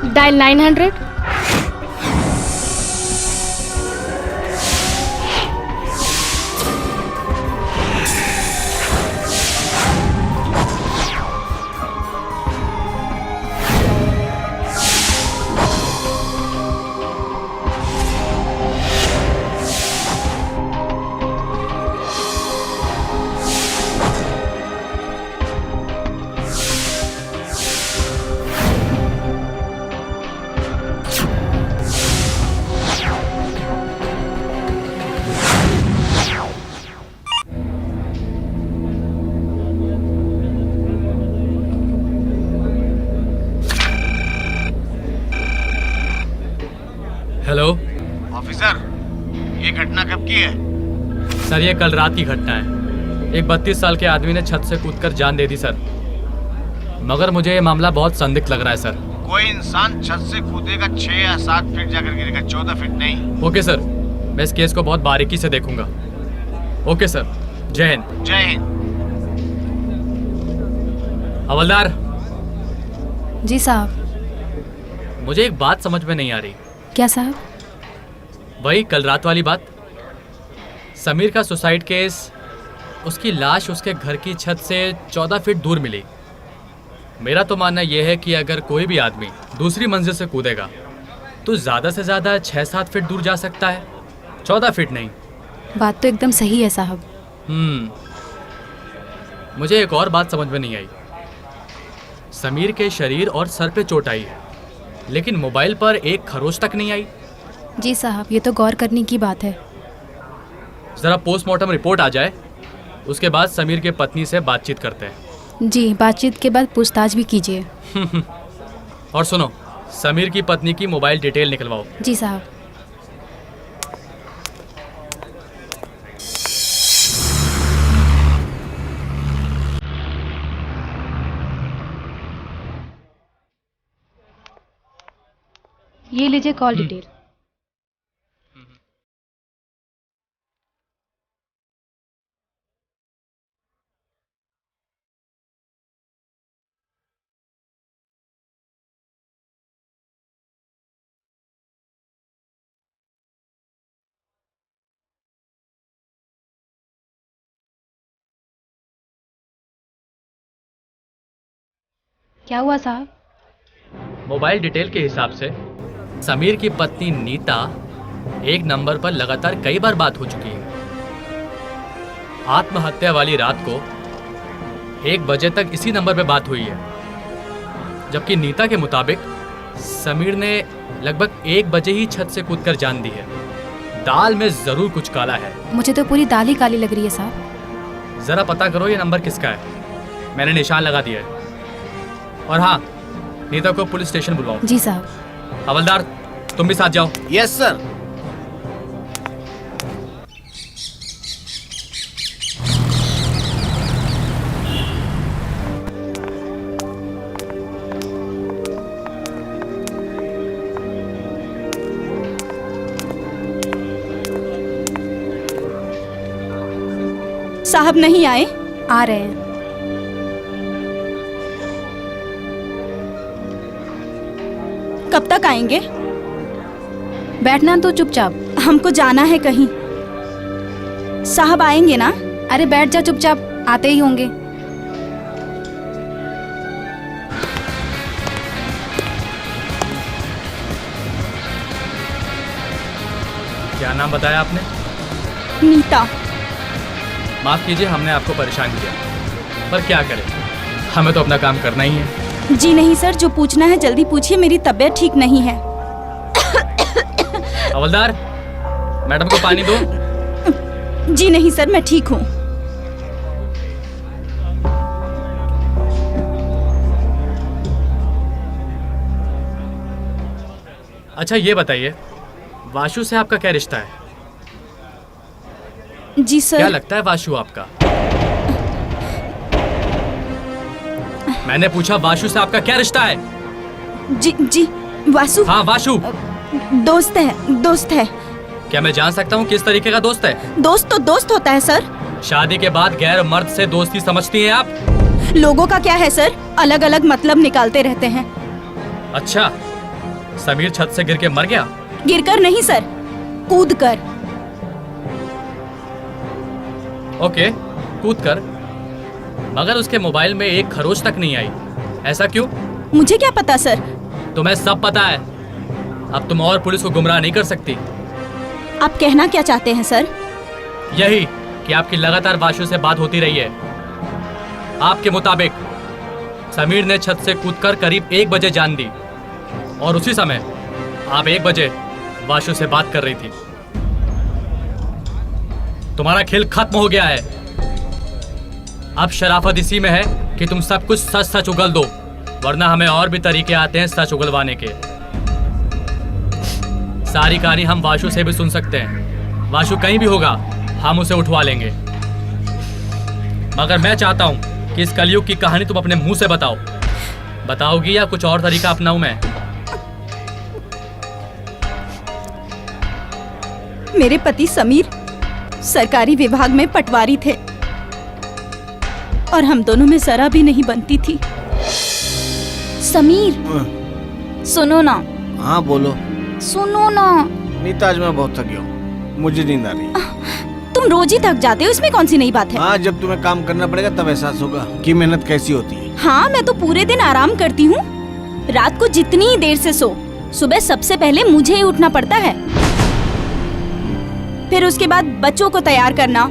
Dial 900। Hello officer, ये घटना कब की है? सर, ये कल रात की घटना है। एक 32 साल के आदमी ने छत से कूदकर जान दे दी सर। मगर मुझे ये मामला बहुत संदिग्ध लग रहा है सर। कोई इंसान छत से कूदेगा 6 या 7 फीट जाकर गिरेगा, 14 फीट नहीं। ओके सर, मैं इस केस को बहुत बारीकी से देखूंगा। ओके सर, जय हिंद। जय हिंद। हवलदार जी साहब। मुझे एक बात समझ में नहीं आ रही। क्या साहब? वही कल रात वाली बात, समीर का सुसाइड केस। उसकी लाश उसके घर की छत से 14 फीट दूर मिली। मेरा तो मानना यह है कि अगर कोई भी आदमी दूसरी मंजिल से कूदेगा तो ज़्यादा से ज़्यादा 6-7 फीट दूर जा सकता है, 14 फीट नहीं। बात तो एकदम सही है साहब। मुझे एक और बात समझ में नहीं आई। समीर के शरीर और सर पे चोट आई है, लेकिन मोबाइल पर एक खरोच तक नहीं आई। जी साहब, ये तो गौर करने की बात है। ज़रा पोस्टमार्टम रिपोर्ट आ जाए, उसके बाद समीर के पत्नी से बातचीत करते हैं। जी, बातचीत के बाद पूछताछ भी कीजिए। और सुनो, समीर की पत्नी की मोबाइल डिटेल निकलवाओ। जी साहब। ये लीजिए कॉल डिटेल। क्या हुआ साहब? मोबाइल डिटेल के हिसाब से समीर की पत्नी नीता एक नंबर पर लगातार कई बार बात हो चुकी है। आत्महत्या वाली रात को 1 बजे तक इसी नंबर पे बात हुई है, जबकि नीता के मुताबिक समीर ने लगभग 1 बजे ही छत से कूदकर जान दी है। दाल में जरूर कुछ काला है। मुझे तो पूरी दाल ही काली लग रही है साहब। जरा पता करो ये नंबर किसका है। मैंने निशान लगा दिया है। और हाँ, नीता को पुलिस स्टेशन बुलाओ। जी साहब। हवलदार, तुम भी साथ जाओ। Yes sir. साहब नहीं आए? आ रहे हैं। कब तक आएंगे? बैठना तो चुपचाप। हमको जाना है कहीं। साहब आएंगे ना? अरे बैठ जा चुपचाप, आते ही होंगे। क्या नाम बताया आपने? नीता। माफ कीजिए, हमने आपको परेशान किया, पर क्या करें, हमें तो अपना काम करना ही है। जी नहीं सर, जो पूछना है जल्दी पूछिए, मेरी तबीयत ठीक नहीं है। हवलदार, मैडम को पानी दो। जी नहीं सर, मैं ठीक हूँ। अच्छा ये बताइए, वाशु से आपका क्या रिश्ता है? जी सर। क्या लगता है वाशु आपका? मैंने पूछा वाशु से आपका क्या रिश्ता है? जी वासु। हाँ वाशु। दोस्त है। क्या मैं जान सकता हूँ किस तरीके का दोस्त है? दोस्त तो दोस्त होता है सर। शादी के बाद गैर मर्द से दोस्ती समझती हैं आप? लोगों का क्या है सर, अलग अलग मतलब निकालते रहते हैं। अच्छा, समीर छत से गिर के मर गया? गिरकर नहीं सर, कूदकर। ओके, कूद कर। मगर उसके मोबाइल में एक खरोच तक नहीं आई। ऐसा क्यों? मुझे क्या पता सर। तुम्हें सब पता है। अब तुम और पुलिस को गुमराह नहीं कर सकती। आप कहना क्या चाहते हैं सर? यही कि आपकी लगातार वाशु से बात होती रही है। आपके मुताबिक समीर ने छत से कूदकर करीब 1 बजे जान दी और उसी समय आप 1 बजे वाशु से बात कर रही थी। तुम्हारा खेल खत्म हो गया है। अब शराफत इसी में है कि तुम सब कुछ सच सच उगल दो, वरना हमें और भी तरीके आते हैं सच उगलवाने के। सारी कहानी हम वाशु से भी सुन सकते हैं। वाशु कहीं भी होगा, हम उसे उठवा लेंगे। मगर मैं चाहता हूं कि इस कलयुग की कहानी तुम अपने मुंह से बताओ। बताओगी या कुछ और तरीका अपनाऊं मैं? मेरे पति समीर सरकारी विभाग में पटवारी थे और हम दोनों में जरा भी नहीं बनती थी। समीर, सुनो ना। हाँ बोलो। सुनो ना। नीता, आज मैं बहुत थक गया हूँ, मुझे नींद आ रही है। तुम रोज ही थक जाते हो, इसमें कौन सी नई बात है? हाँ, जब तुम्हें काम करना पड़ेगा तब एहसास होगा कि मेहनत कैसी होती है। हाँ, मैं तो पूरे दिन आराम करती हूँ। रात को जितनी ही देर से सो, सुबह सबसे पहले मुझे ही उठना पड़ता है। फिर उसके बाद बच्चों को तैयार करना,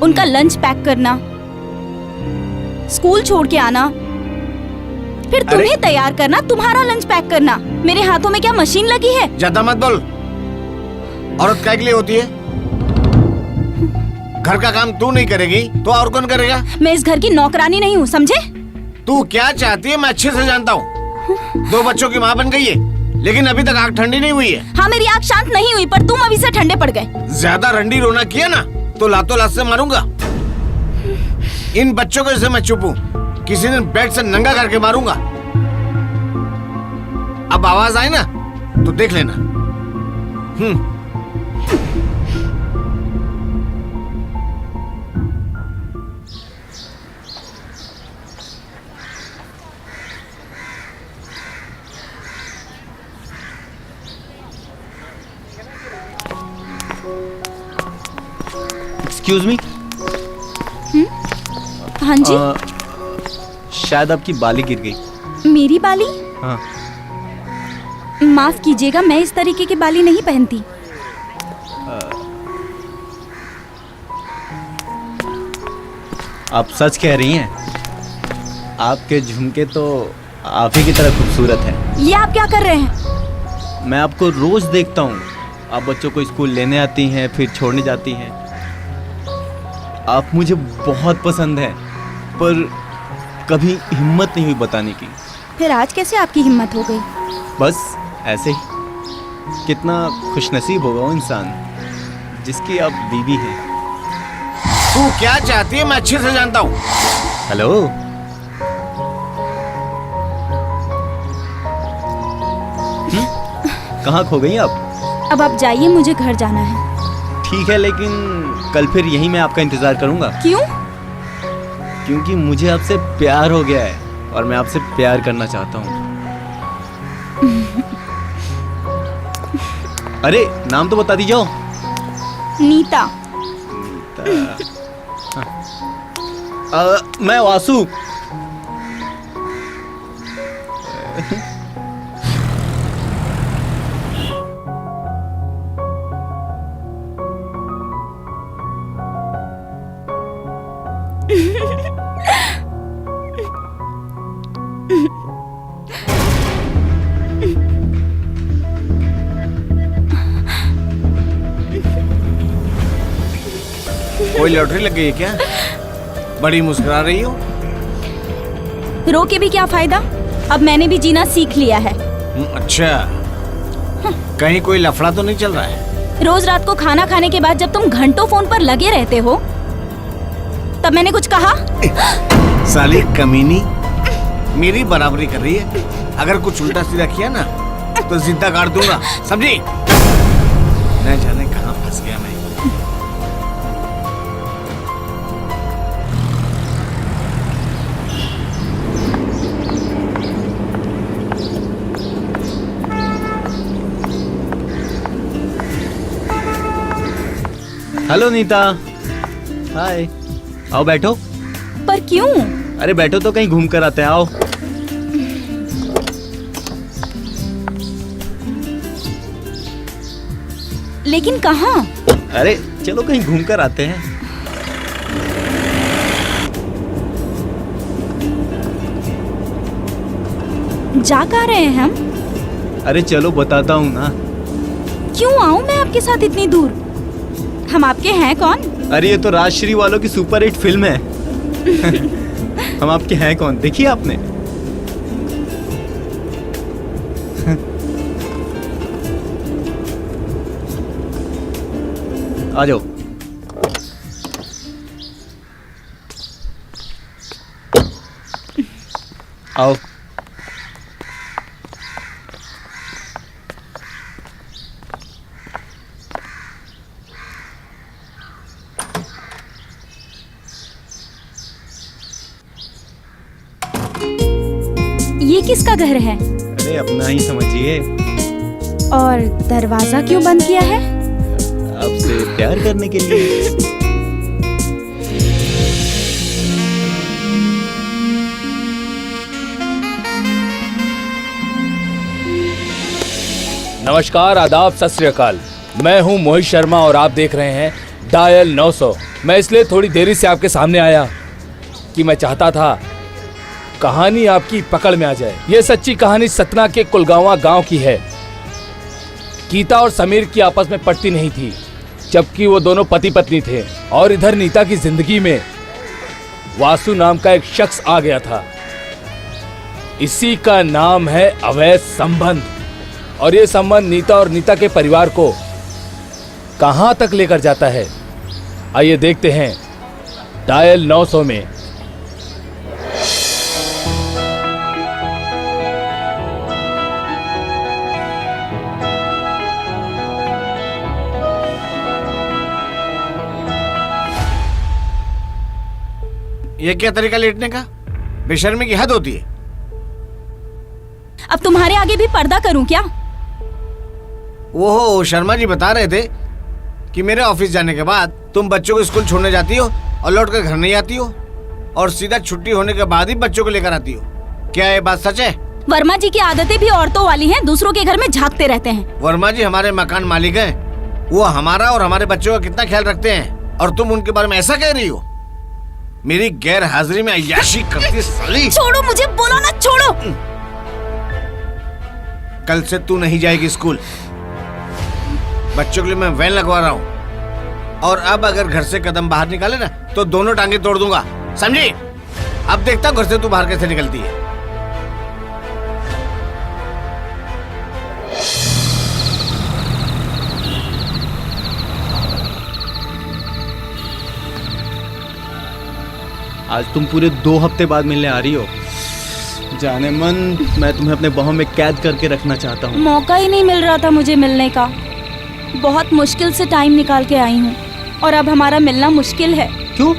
उनका लंच पैक करना, स्कूल छोड़ के आना, फिर तुम्हें तैयार करना, तुम्हारा लंच पैक करना। मेरे हाथों में क्या मशीन लगी है? ज्यादा मत बोल। औरत काय के लिए होती है? घर का काम तू नहीं करेगी तो और कौन करेगा? मैं इस घर की नौकरानी नहीं हूँ, समझे? तू क्या चाहती है मैं अच्छे से जानता हूँ। 2 बच्चों की माँ बन गई है, लेकिन अभी तक आग ठंडी नहीं हुई है। हाँ, मेरी आग शांत नहीं हुई, पर तुम अभी से ठंडे पड़ गए। ज्यादा रंडी रोना किया ना तो लातों लात से मारूंगा। इन बच्चों को जैसे मैं चुप हूँ, किसी दिन बेड से नंगा करके मारूंगा। अब आवाज आए ना तो देख लेना। Excuse me. हाँ जी। शायद आपकी बाली गिर गई। मेरी बाली? हाँ। माफ कीजिएगा, मैं इस तरीके की बाली नहीं पहनती। आप सच कह रही हैं? आपके झुमके तो आप ही की तरह खूबसूरत हैं। ये आप क्या कर रहे हैं? मैं आपको रोज देखता हूँ। आप बच्चों को स्कूल लेने आती हैं, फिर छोड़ने जाती हैं। आप मुझे बहुत पसंद हैं, पर कभी हिम्मत नहीं हुई बताने की। फिर आज कैसे आपकी हिम्मत हो गई? बस ऐसे ही। कितना खुशनसीब होगा वो इंसान जिसकी आप बीवी हैं। तू क्या चाहती है मैं अच्छे से जानता हूँ। हेलो। कहाँ खो गई आप? अब आप जाइए, मुझे घर जाना है। ठीक है, लेकिन कल फिर यहीं मैं आपका इंतजार करूंगा। क्यों? क्योंकि मुझे आपसे प्यार हो गया है और मैं आपसे प्यार करना चाहता हूँ। अरे नाम तो बता दीजिए। नीता। मैं वासु। कोई लॉटरी लग गई है क्या? बड़ी मुस्कुरा रही हो। रो के भी क्या फायदा? अब मैंने भी जीना सीख लिया है। अच्छा, कहीं कोई लफड़ा तो नहीं चल रहा है? रोज रात को खाना खाने के बाद जब तुम घंटों फोन पर लगे रहते हो, तब मैंने कुछ कहा? साली कमीनी, मेरी बराबरी कर रही है। अगर कुछ उल्टा सीधा किया ना तो जिंदा काट दूंगा, समझी? न जाने कहाँ फंस गया मैं। हेलो नीता। हाय। आओ बैठो। पर क्यों? अरे बैठो तो कहीं घूम कर आते हैं, आओ। लेकिन कहाँ? अरे चलो कहीं घूम कर आते हैं। जा कहाँ रहे हैं हम? अरे चलो बताता हूँ ना। क्यों आऊँ मैं आपके साथ इतनी दूर? हम आपके हैं कौन? अरे ये तो राजश्री वालों की सुपर हिट फिल्म है। हम आपके हैं कौन, देखिए आपने? आ जाओ। आओ। ये किसका घर है? अरे अपना ही समझिए। और दरवाजा क्यों बंद किया है? आपसे प्यार करने के लिए। नमस्कार, आदाब, सत श्री अकाल। मैं हूं मोहित शर्मा और आप देख रहे हैं डायल 900। मैं इसलिए थोड़ी देरी से आपके सामने आया कि मैं चाहता था कहानी आपकी पकड़ में आ जाए। यह सच्ची कहानी सतना के कुलगांवा गांव की है। गीता और समीर की आपस में पटती नहीं थी, जबकि वो दोनों पति पत्नी थे। और इधर नीता की जिंदगी में वासु नाम का एक शख्स आ गया था। इसी का नाम है अवैध संबंध। और ये संबंध नीता और नीता के परिवार को कहां तक लेकर जाता है, आइए देखते हैं डायल 900 में। ये क्या तरीका लेटने का? बेशर्मी की हद होती है। अब तुम्हारे आगे भी पर्दा करूं क्या? वो शर्मा जी बता रहे थे कि मेरे ऑफिस जाने के बाद तुम बच्चों को स्कूल छोड़ने जाती हो और लौट कर घर नहीं आती हो, और सीधा छुट्टी होने के बाद ही बच्चों को लेकर आती हो। क्या ये बात सच है? वर्मा जी की आदतें भी औरतों वाली हैं, दूसरों के घर में झांकते रहते हैं। वर्मा जी हमारे मकान मालिक हैं। वो हमारा और हमारे बच्चों का कितना ख्याल रखते हैं, और तुम उनके बारे में ऐसा कह रही हो? मेरी गैर हाजिरी में अय्याशी करती साली। छोड़ो मुझे, बोलो ना, छोड़ो। कल से तू नहीं जाएगी स्कूल। बच्चों के लिए मैं वैन लगवा रहा हूँ, और अब अगर घर से कदम बाहर निकाले ना तो दोनों टांगे तोड़ दूंगा, समझी? अब देखता हूँ घर से तू बाहर कैसे निकलती है। आज तुम पूरे 2 हफ्ते बाद मिलने आ रही हो। जाने मन, मैं तुम्हें अपने बाहों में कैद करके रखना चाहता हूँ। मौका ही नहीं मिल रहा था मुझे मिलने का। बहुत मुश्किल से टाइम निकाल के आई हूँ, और अब हमारा मिलना मुश्किल है। क्यों?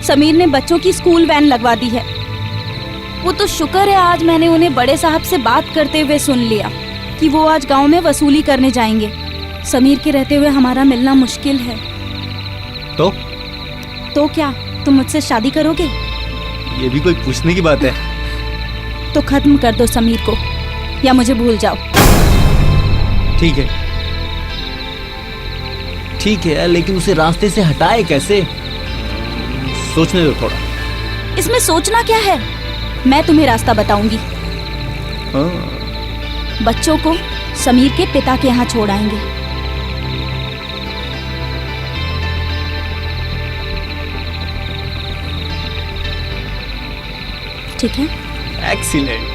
समीर ने बच्चों की स्कूल वैन लगवा दी है। वो तो शुक्र है आज मैंने उन्हें बड़े साहब से बात करते हुए सुन लिया कि वो आज गांव में वसूली करने जाएंगे। समीर के रहते हुए हमारा मिलना मुश्किल है। तो क्या तुम मुझसे शादी करोगे? ये भी कोई पूछने की बात है? तो खत्म कर दो समीर को, या मुझे भूल जाओ। ठीक है, ठीक है, लेकिन उसे रास्ते से हटाए कैसे? सोचने दो थोड़ा। इसमें सोचना क्या है? मैं तुम्हें रास्ता बताऊंगी। हाँ। बच्चों को समीर के पिता के यहाँ छोड़ आएंगे। ठीक है? एक्सीलेंट।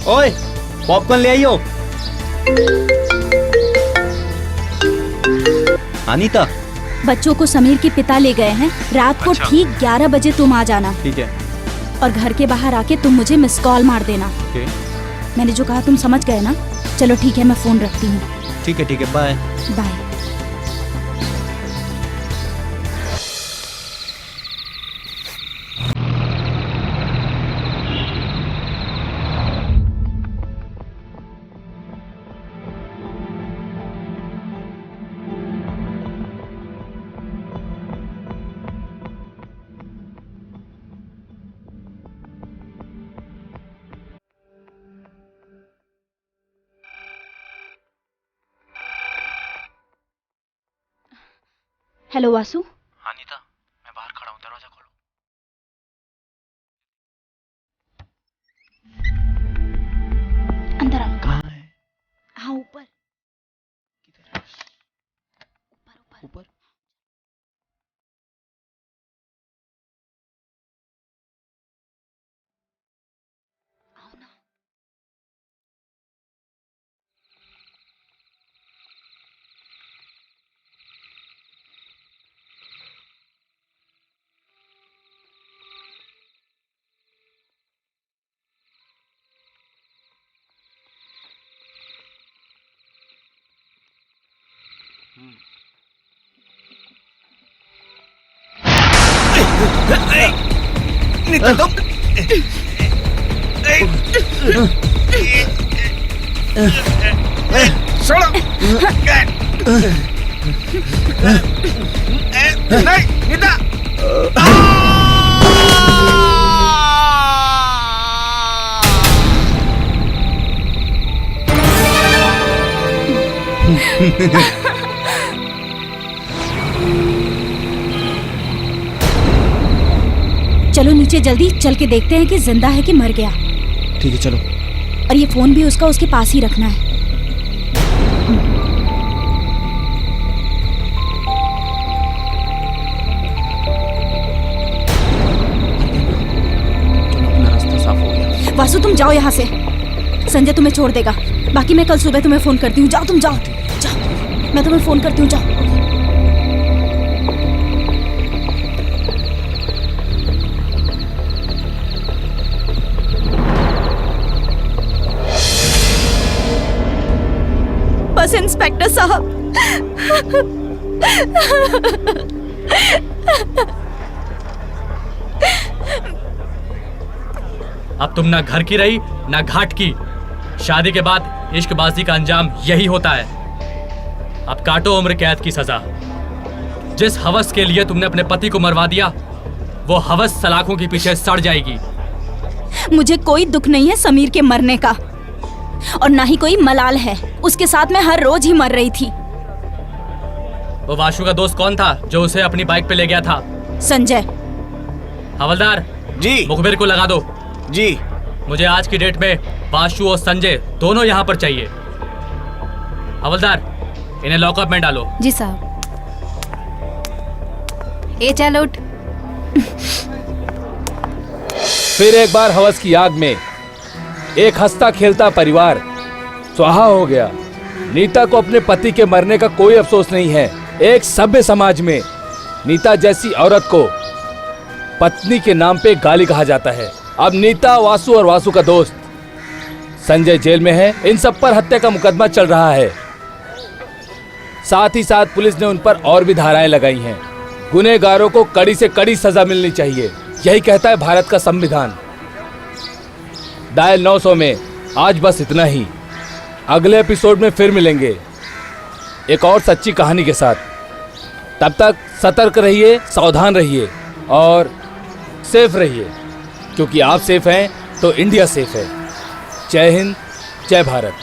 ओए, पॉपकॉर्न ले आइयो। अनीता, बच्चों को समीर के पिता ले गए हैं। रात को अच्छा। ठीक 11 बजे तुम आ जाना, ठीक है। और घर के बाहर आके तुम मुझे मिस कॉल मार देना। ओके, मैंने जो कहा तुम समझ गए ना? चलो ठीक है, मैं फोन रखती हूँ। ठीक है, बाय। बाय। हेलो वासु। हाँ नीता, मैं बाहर खड़ा हूँ, दरवाजा खोलो। अंदर आओ। कहाँ है? हाँ ऊपर। किधर? ऊपर ऊपर। ऊपर? आओ ना। नीता तुम छोड़ो। नहीं नीता। चलो नीचे जल्दी, चल के देखते हैं कि जिंदा है कि मर गया। ठीक है चलो। और ये फोन भी उसका उसके पास ही रखना है। अपना रास्ता साफ हो गया। वासु तुम जाओ यहाँ से, संजय तुम्हें छोड़ देगा। बाकी मैं कल सुबह तुम्हें फोन करती हूँ। जाओ तुम जाओ जाओ, मैं तुम्हें फोन करती हूँ। जाओ। बस इंस्पेक्टर साहब, अब तुम ना घर की रही ना घाट की। शादी के बाद इश्कबाजी का अंजाम यही होता है। अब काटो उम्र कैद की सजा। जिस हवस के लिए तुमने अपने पति को मरवा दिया, वो हवस सलाखों के पीछे सड़ जाएगी। मुझे कोई दुख नहीं है समीर के मरने का, और ना ही कोई मलाल है। उसके साथ मैं हर रोज ही मर रही थी। वो वाशु का दोस्त कौन था जो उसे अपनी बाइक पे ले गया था? संजय। हवलदार जी मुखबिर को लगा दो। जी। मुझे आज की डेट में वाशु और संजय दोनों यहाँ पर चाहिए। हवलदार इन्हें लॉकअप में डालो। जी साहब। ए चल उठ। फिर एक बार हवस की आग में एक हंसता खेलता परिवार स्वाहा हो गया। नीता को अपने पति के मरने का कोई अफसोस नहीं है। एक सभ्य समाज में नीता जैसी औरत को पत्नी के नाम पे गाली कहा जाता है। अब नीता, वासु और वासु का दोस्त संजय जेल में है। इन सब पर हत्या का मुकदमा चल रहा है। साथ ही साथ पुलिस ने उन पर और भी धाराएं लगाई हैं। गुनहगारों को कड़ी से कड़ी सजा मिलनी चाहिए, यही कहता है भारत का संविधान। डायल 900 में आज बस इतना ही। अगले एपिसोड में फिर मिलेंगे एक और सच्ची कहानी के साथ। तब तक सतर्क रहिए, सावधान रहिए और सेफ रहिए, क्योंकि आप सेफ हैं तो इंडिया सेफ है। जय हिंद, जय भारत।